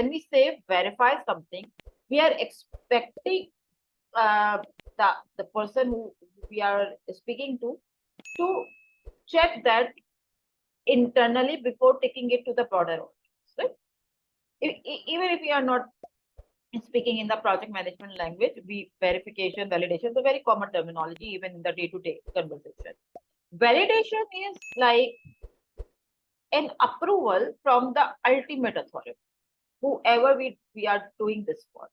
when we say verify something, we are expecting the person who we are speaking to check that internally before taking it to the broader audience. Right? Even if we are not speaking in the project management language, verification, validation is a very common terminology even in the day-to-day conversation. Validation is like an approval from the ultimate authority, whoever we are doing this for,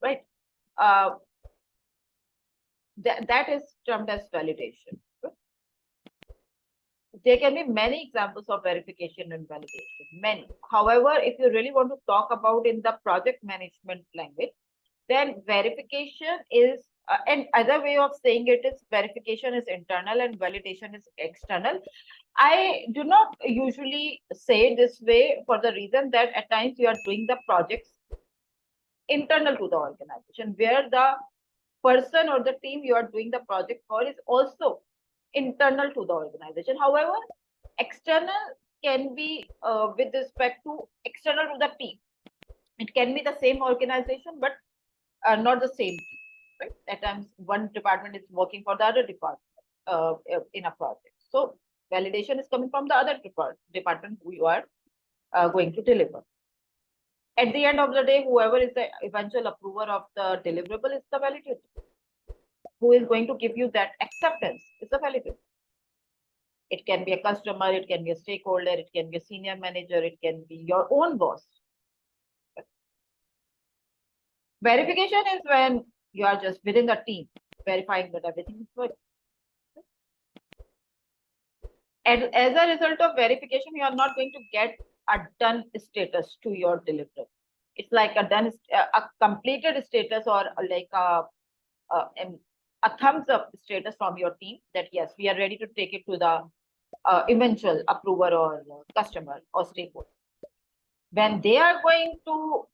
right? That is termed as validation. There can be many examples of verification and validation, many. However, if you really want to talk about in the project management language, then verification is, and other way of saying it is verification is internal and validation is external. I do not usually say this way for the reason that at times you are doing the projects internal to the organization, where the person or the team you are doing the project for is also internal to the organization. However, external can be with respect to external to the team. It can be the same organization, but not the same team. Right? At times, one department is working for the other department in a project. So validation is coming from the other department who you are going to deliver. At the end of the day, whoever is the eventual approver of the deliverable is the validator. Who is going to give you that acceptance is the validator. It can be a customer, it can be a stakeholder, it can be a senior manager, it can be your own boss. Verification is when you are just within the team verifying that everything is good. And as a result of verification, you are not going to get a done status to your deliverable. It's like a done, a completed status, or like a thumbs up status from your team that yes, we are ready to take it to the eventual approver or customer or stakeholder. When they are going to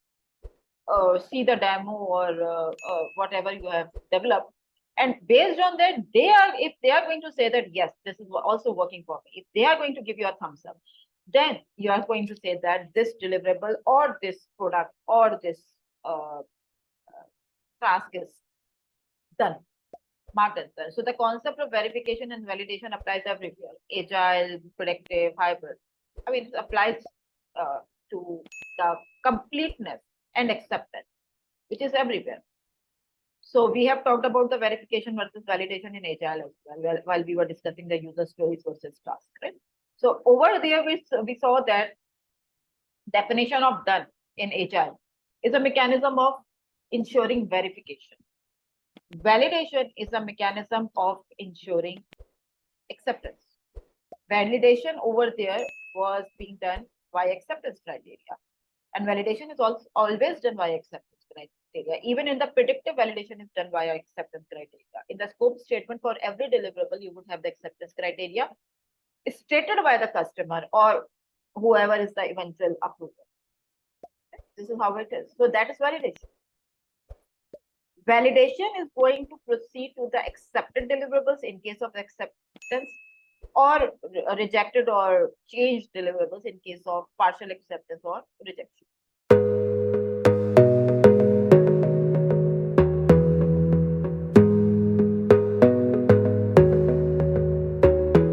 see the demo or whatever you have developed, and based on that, if they are going to say that yes, this is also working for me, if they are going to give you a thumbs up, then you are going to say that this deliverable or this product or this task is done, marked as done. So the concept of verification and validation applies everywhere: agile, predictive, hybrid. I mean, it applies to the completeness and acceptance, which is everywhere. So we have talked about the verification versus validation in agile as well, while we were discussing the user stories versus task, right? So over there, we saw that definition of done in agile is a mechanism of ensuring verification. Validation is a mechanism of ensuring acceptance. Validation over there was being done by acceptance criteria, and validation is also always done by acceptance criteria. Even in the predictive validation is done via acceptance criteria. In the scope statement for every deliverable, you would have the acceptance criteria stated by the customer or whoever is the eventual approver. This is how it is. So that is validation. Validation is going to proceed to the accepted deliverables in case of acceptance, or rejected or changed deliverables in case of partial acceptance or rejection.